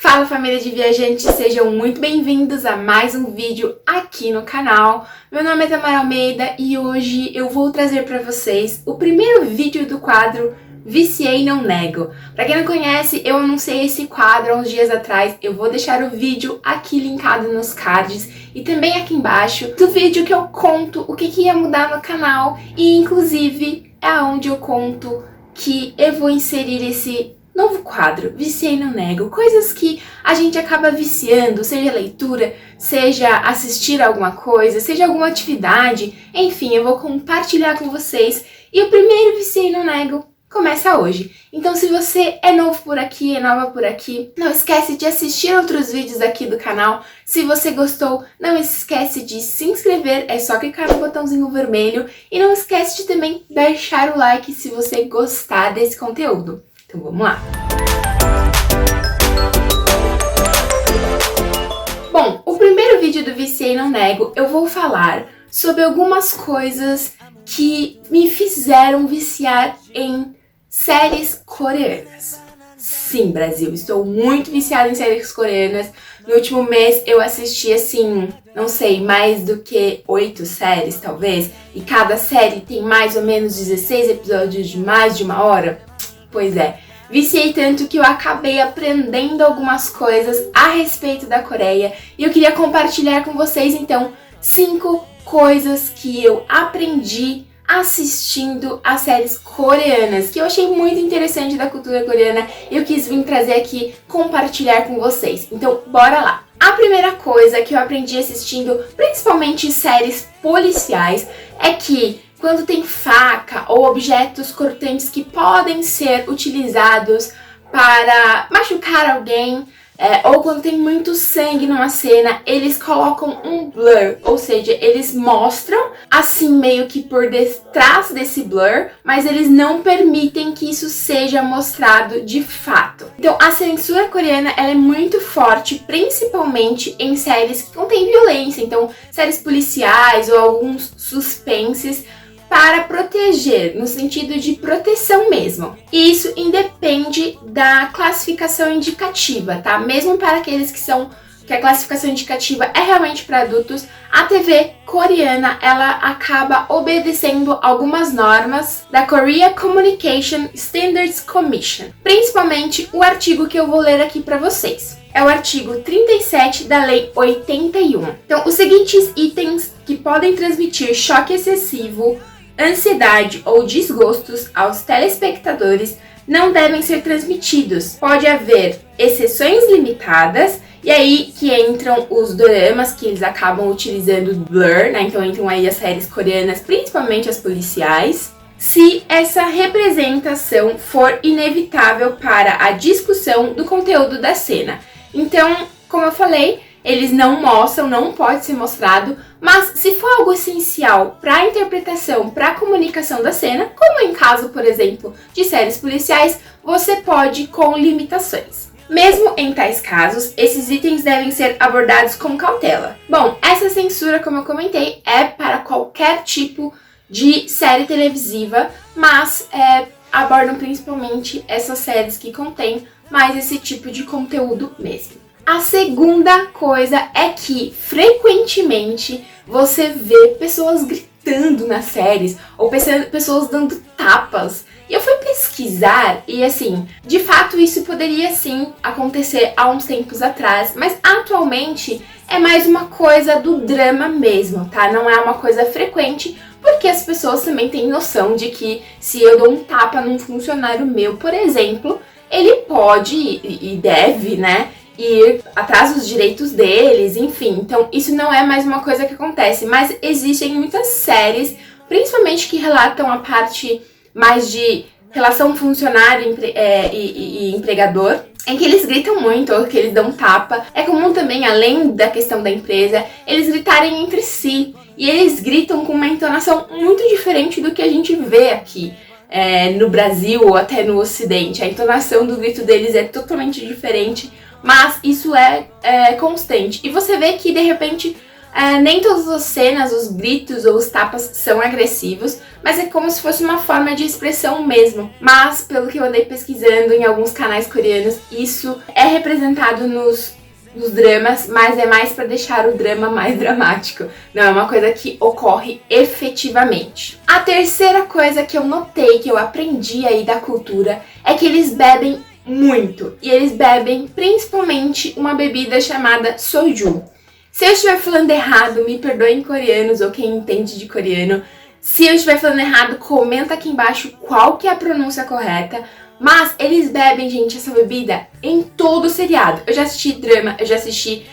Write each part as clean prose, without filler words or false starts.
Fala, família de viajantes, sejam muito bem-vindos a mais um vídeo aqui no canal. Meu nome é Tamara Almeida e hoje eu vou trazer para vocês o primeiro vídeo do quadro Viciei Não Nego. Para quem não conhece, eu anunciei esse quadro há uns dias atrás. Eu vou deixar o vídeo aqui linkado nos cards e também aqui embaixo do vídeo que eu conto o que ia mudar no canal e inclusive é onde eu conto que eu vou inserir esse novo quadro, Viciei Não Nego, coisas que a gente acaba viciando, seja leitura, seja assistir alguma coisa, seja alguma atividade, enfim, eu vou compartilhar com vocês. E o primeiro Viciei Não Nego começa hoje. Então se você é novo por aqui, é nova por aqui, não esquece de assistir outros vídeos aqui do canal. Se você gostou, não esquece de se inscrever, é só clicar no botãozinho vermelho. E não esquece de também deixar o like se você gostar desse conteúdo. Então vamos lá! Bom, o primeiro vídeo do Viciei Não Nego eu vou falar sobre algumas coisas que me fizeram viciar em séries coreanas. Sim, Brasil, estou muito viciada em séries coreanas. No último mês eu assisti, assim, não sei, mais do que 8 séries, talvez. E cada série tem mais ou menos 16 episódios de mais de 1 hora. Pois é, viciei tanto que eu acabei aprendendo algumas coisas a respeito da Coreia e eu queria compartilhar com vocês, então, 5 coisas que eu aprendi assistindo as séries coreanas, que eu achei muito interessante da cultura coreana e eu quis vir trazer aqui, compartilhar com vocês. Então, bora lá! A primeira coisa que eu aprendi assistindo, principalmente séries policiais, é que quando tem faca ou objetos cortantes que podem ser utilizados para machucar alguém, ou quando tem muito sangue numa cena, eles colocam um blur, ou seja, eles mostram assim meio que por detrás desse blur, mas eles não permitem que isso seja mostrado de fato. Então a censura coreana ela é muito forte, principalmente em séries que contêm violência, então séries policiais ou alguns suspenses, para proteger, no sentido de proteção mesmo. E isso independe da classificação indicativa, tá? Mesmo para aqueles que a classificação indicativa é realmente para adultos, a TV coreana, ela acaba obedecendo algumas normas da Korea Communication Standards Commission, principalmente o artigo que eu vou ler aqui para vocês. É o artigo 37 da Lei 81. Então, os seguintes itens que podem transmitir choque excessivo, ansiedade ou desgostos aos telespectadores não devem ser transmitidos. Pode haver exceções limitadas, e aí que entram os doramas, que eles acabam utilizando blur, né? Então entram aí as séries coreanas, principalmente as policiais, se essa representação for inevitável para a discussão do conteúdo da cena. Então, como eu falei, eles não mostram, não pode ser mostrado, mas se for algo essencial para a interpretação, para a comunicação da cena, como em caso, por exemplo, de séries policiais, você pode com limitações. Mesmo em tais casos, esses itens devem ser abordados com cautela. Bom, essa censura, como eu comentei, é para qualquer tipo de série televisiva, mas abordam principalmente essas séries que contêm mais esse tipo de conteúdo mesmo. A segunda coisa é que, frequentemente, você vê pessoas gritando nas séries, ou pessoas dando tapas. E eu fui pesquisar e, assim, de fato isso poderia, sim, acontecer há uns tempos atrás, mas atualmente é mais uma coisa do drama mesmo, tá? Não é uma coisa frequente, porque as pessoas também têm noção de que se eu dou um tapa num funcionário meu, por exemplo, ele pode e deve, né, ir atrás dos direitos deles, enfim. Então isso não é mais uma coisa que acontece, mas existem muitas séries, principalmente que relatam a parte mais de relação funcionário e empregador, em que eles gritam muito ou que eles dão tapa. É comum também, além da questão da empresa, eles gritarem entre si, e eles gritam com uma entonação muito diferente do que a gente vê aqui no Brasil ou até no Ocidente. A entonação do grito deles é totalmente diferente, mas isso é constante. E você vê que, de repente, Nem todas as cenas, os gritos ou os tapas são agressivos, mas é como se fosse uma forma de expressão mesmo. Mas, pelo que eu andei pesquisando em alguns canais coreanos, isso é representado nos dramas, mas é mais para deixar o drama mais dramático. Não é uma coisa que ocorre efetivamente. A terceira coisa que eu notei, que eu aprendi aí da cultura, é que eles bebem muito. E eles bebem principalmente uma bebida chamada soju. Se eu estiver falando errado, me perdoem coreanos ou quem entende de coreano. Se eu estiver falando errado, comenta aqui embaixo qual que é a pronúncia correta. Mas eles bebem, gente, essa bebida em todo o seriado. Eu já assisti drama, eu já assisti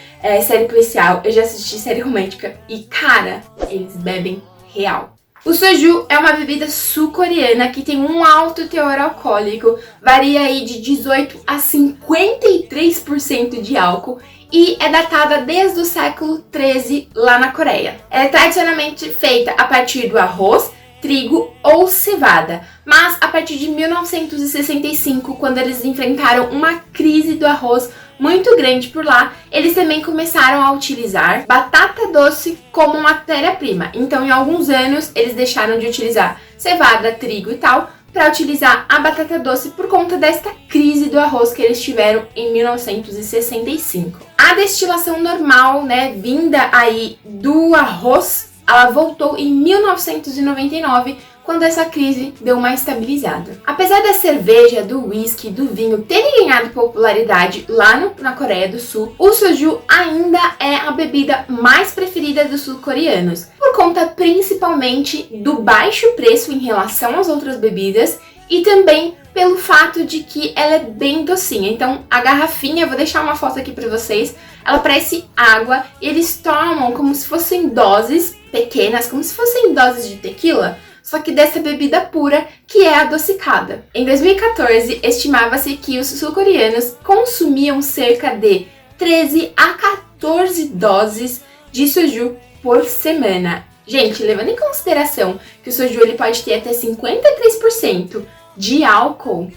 série policial, eu já assisti série romântica. E, cara, eles bebem real. O soju é uma bebida sul-coreana que tem um alto teor alcoólico, varia aí de 18 a 53% de álcool e é datada desde o século XIII lá na Coreia. Ela é tradicionalmente feita a partir do arroz, trigo ou cevada, mas a partir de 1965, quando eles enfrentaram uma crise do arroz muito grande por lá, eles também começaram a utilizar batata doce como matéria-prima. Então, em alguns anos, eles deixaram de utilizar cevada, trigo e tal, para utilizar a batata doce por conta desta crise do arroz que eles tiveram em 1965. A destilação normal, né, vinda aí do arroz, ela voltou em 1999, quando essa crise deu uma estabilizada. Apesar da cerveja, do whisky e do vinho terem ganhado popularidade lá na Coreia do Sul, o soju ainda é a bebida mais preferida dos sul-coreanos, por conta principalmente do baixo preço em relação às outras bebidas e também pelo fato de que ela é bem docinha. Então, a garrafinha, eu vou deixar uma foto aqui pra vocês, ela parece água e eles tomam como se fossem doses pequenas, como se fossem doses de tequila, só que dessa bebida pura, que é adocicada. Em 2014, estimava-se que os sul-coreanos consumiam cerca de 13 a 14 doses de soju por semana. Gente, levando em consideração que o soju ele pode ter até 53% de álcool,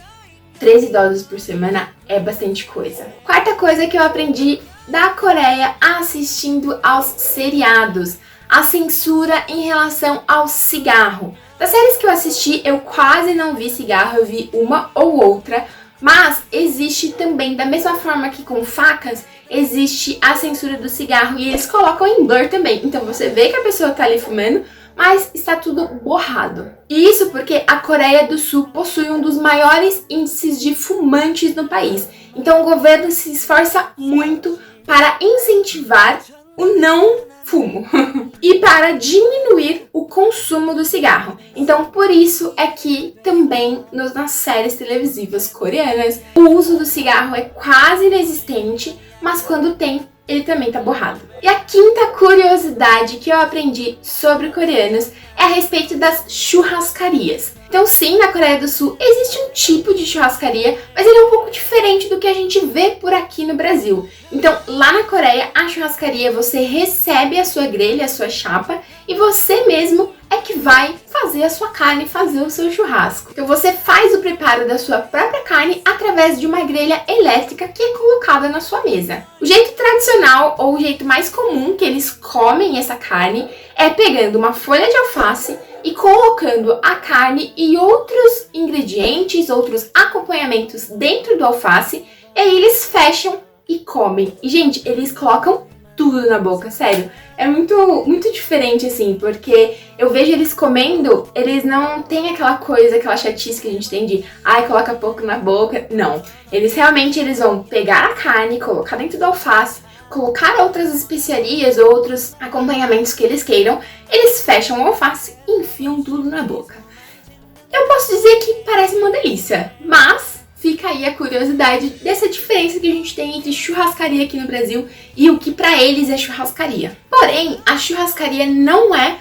13 doses por semana é bastante coisa. Quarta coisa que eu aprendi da Coreia assistindo aos seriados: a censura em relação ao cigarro. Das séries que eu assisti, eu quase não vi cigarro, eu vi uma ou outra, mas existe também, da mesma forma que com facas, existe a censura do cigarro e eles colocam em blur também. Então você vê que a pessoa tá ali fumando, mas está tudo borrado. E isso porque a Coreia do Sul possui um dos maiores índices de fumantes no país. Então o governo se esforça muito para incentivar o não fumo e para diminuir o consumo do cigarro. Então, por isso é que também nas séries televisivas coreanas, o uso do cigarro é quase inexistente, mas quando tem, ele também tá borrado. E a quinta curiosidade que eu aprendi sobre coreanos é a respeito das churrascarias. Então sim, na Coreia do Sul existe um tipo de churrascaria, mas ele é um pouco diferente do que a gente vê por aqui no Brasil. Então lá na Coreia, a churrascaria, você recebe a sua grelha, a sua chapa, e você mesmo é que vai fazer a sua carne, fazer o seu churrasco. Então você faz o preparo da sua própria carne através de uma grelha elétrica que é colocada na sua mesa. O jeito tradicional, ou o jeito mais comum que eles comem essa carne, é pegando uma folha de alface e colocando a carne e outros ingredientes, outros acompanhamentos dentro do alface, e aí eles fecham e comem. E, gente, eles colocam tudo na boca, sério. É muito diferente, assim, porque eu vejo eles comendo, eles não têm aquela coisa, aquela chatice que a gente tem de, ai, coloca pouco na boca. Não. Eles vão pegar a carne, colocar dentro do alface, colocar outras especiarias ou outros acompanhamentos que eles queiram, eles fecham o alface e enfiam tudo na boca. Eu posso dizer que parece uma delícia, mas fica aí a curiosidade dessa diferença que a gente tem entre churrascaria aqui no Brasil e o que pra eles é churrascaria. Porém, a churrascaria não é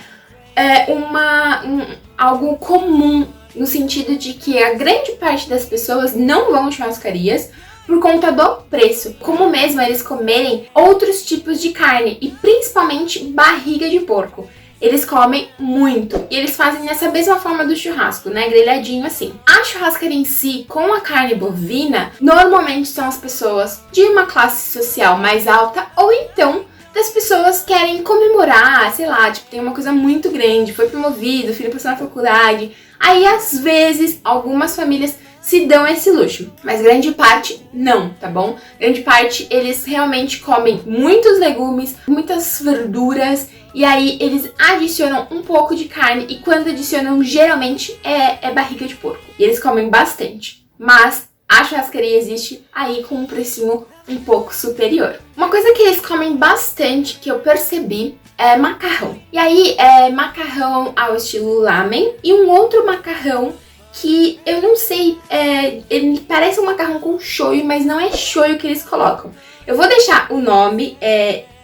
algo comum, no sentido de que a grande parte das pessoas não vão a churrascarias por conta do preço, como mesmo eles comerem outros tipos de carne e principalmente barriga de porco. Eles comem muito e eles fazem dessa mesma forma do churrasco, né, grelhadinho assim. A churrascaria em si, com a carne bovina, normalmente são as pessoas de uma classe social mais alta ou então das pessoas querem comemorar, sei lá, tipo, tem uma coisa muito grande, foi promovido, o filho passou na faculdade. Aí, às vezes, algumas famílias se dão esse luxo, mas grande parte não, tá bom? Grande parte eles realmente comem muitos legumes, muitas verduras, e aí eles adicionam um pouco de carne, e quando adicionam, geralmente é barriga de porco. E eles comem bastante, mas a churrascaria existe aí com um precinho um pouco superior. Uma coisa que eles comem bastante, que eu percebi, é macarrão. E aí é macarrão ao estilo lamen e um outro macarrão que eu não sei, ele parece um macarrão com shoyu, mas não é shoyu que eles colocam. Eu vou deixar o nome,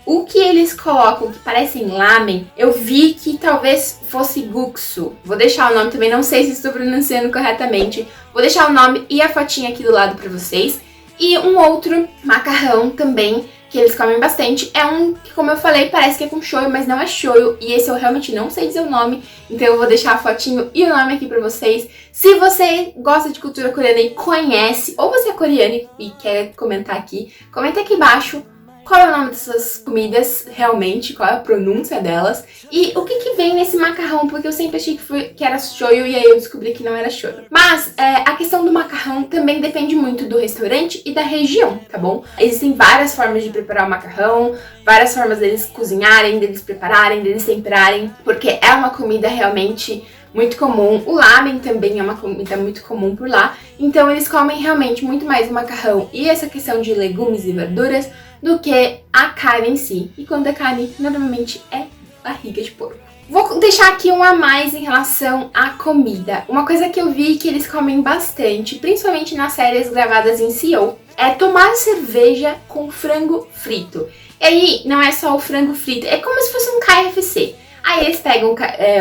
o que eles colocam, que parecem lamen, eu vi que talvez fosse guksu. Vou deixar o nome também, não sei se estou pronunciando corretamente. Vou deixar o nome e a fotinha aqui do lado para vocês. E um outro macarrão também, que eles comem bastante, é um que, como eu falei, parece que é com shoyu, mas não é shoyu, e esse eu realmente não sei dizer o nome, então eu vou deixar a fotinho e o nome aqui pra vocês. Se você gosta de cultura coreana e conhece, ou você é coreano e quer comentar aqui, comenta aqui embaixo qual é o nome dessas comidas realmente, qual é a pronúncia delas, e o que vem nesse macarrão, porque eu sempre achei que era shoyu e aí eu descobri que não era shoyu. Mas a questão do macarrão também depende muito do restaurante e da região, tá bom? Existem várias formas de preparar o macarrão, várias formas deles cozinharem, deles prepararem, deles temperarem, porque é uma comida realmente muito comum. O lamen também é uma comida muito comum por lá, então eles comem realmente muito mais o macarrão e essa questão de legumes e verduras do que a carne em si. E quando é carne, normalmente é barriga de porco. Vou deixar aqui um a mais em relação à comida. Uma coisa que eu vi que eles comem bastante, principalmente nas séries gravadas em Seul, é tomar cerveja com frango frito. E aí, não é só o frango frito, é como se fosse um KFC. Aí eles pegam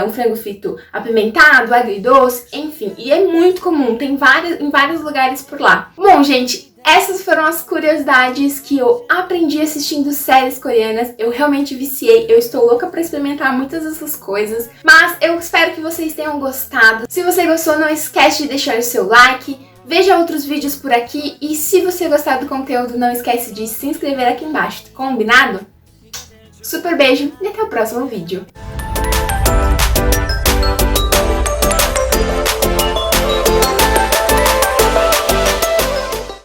um frango frito apimentado, agridoce, enfim. E é muito comum, tem em vários lugares por lá. Bom, gente, essas foram as curiosidades que eu aprendi assistindo séries coreanas. Eu realmente viciei, eu estou louca pra experimentar muitas dessas coisas. Mas eu espero que vocês tenham gostado. Se você gostou, não esquece de deixar o seu like. Veja outros vídeos por aqui. E se você gostar do conteúdo, não esquece de se inscrever aqui embaixo. Combinado? Super beijo e até o próximo vídeo.